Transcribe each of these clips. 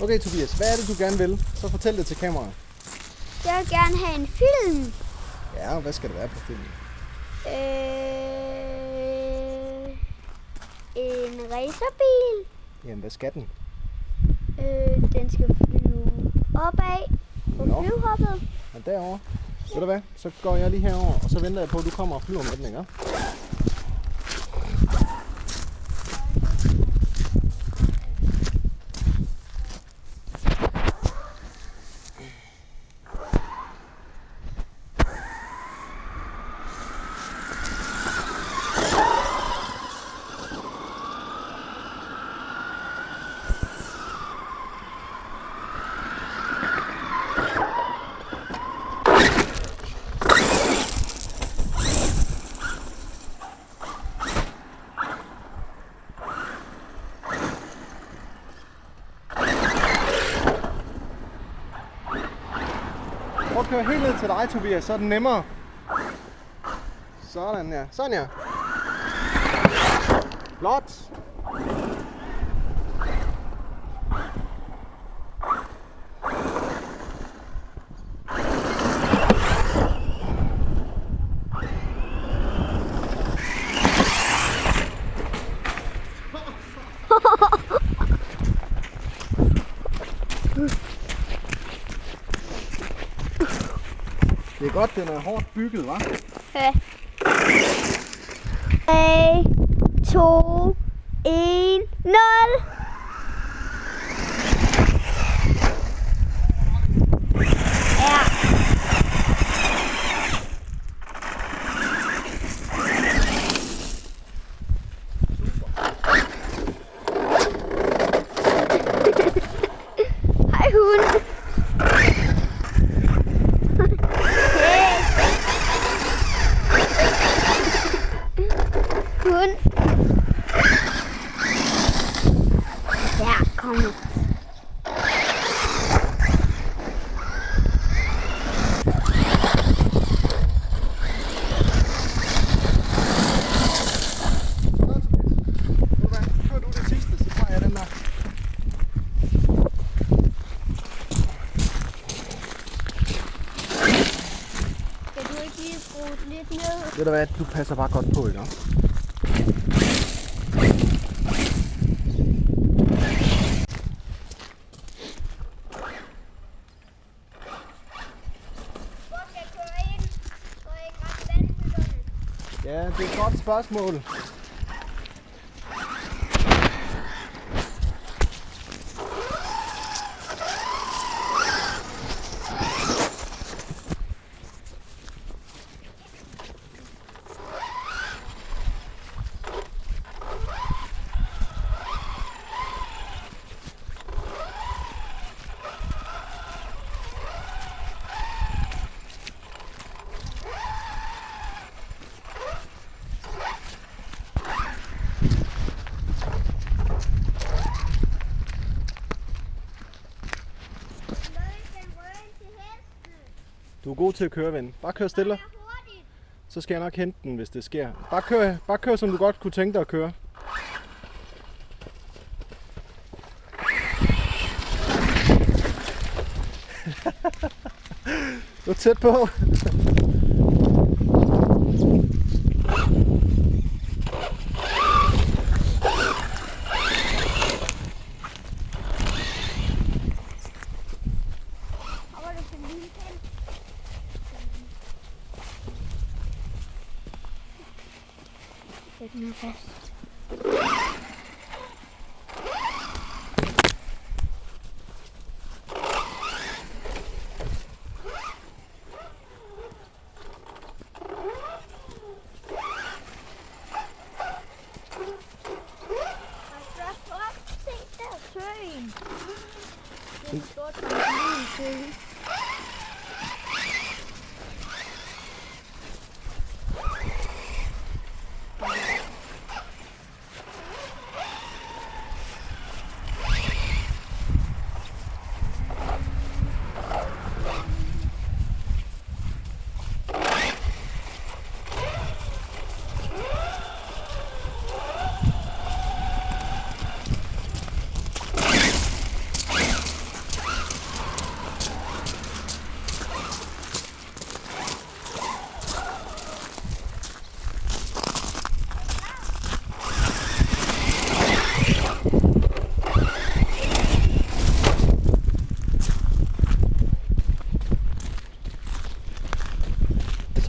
Okay, Tobias, hvad er det, du gerne vil? Så fortæl det til kameraet. Jeg vil gerne have en film. Ja, hvad skal det være på filmen? En racerbil. Jamen, hvad skal den? Den skal flyve opad på flyvehoppet. Og derovre. Ved du hvad? Så går jeg lige herover, og så venter jeg på, at du kommer og flyver med den, ikke? Prøv at køre helt ned til dig, Tobias, så er det nemmere. Sådan ja. Sådan ja. Flot. Det er godt, den er hårdt bygget, hva'? Ja. 3, 2, 1, 0. Ja. Hej hund. Hund. Ja, kom nu. Kør du det sidste, så tager jeg den der. Skal du ikke lige skrue lidt ned? Ved du hvad, du passer bare godt på, ikke? Ja, det er et godt spørgsmål. Du er god til at køre, ven. Bare kør stille. Så skal jeg nok hente den, hvis det sker. Bare kør som du godt kunne tænke dig at køre. Du er tæt på. Sæt den her fast. Det er en stor trampolin.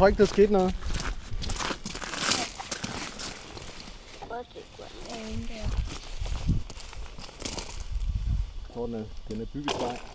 tror ikke, der skete noget. Prøv at se, hvor den er inde der. Jeg tror, den er byggesteg.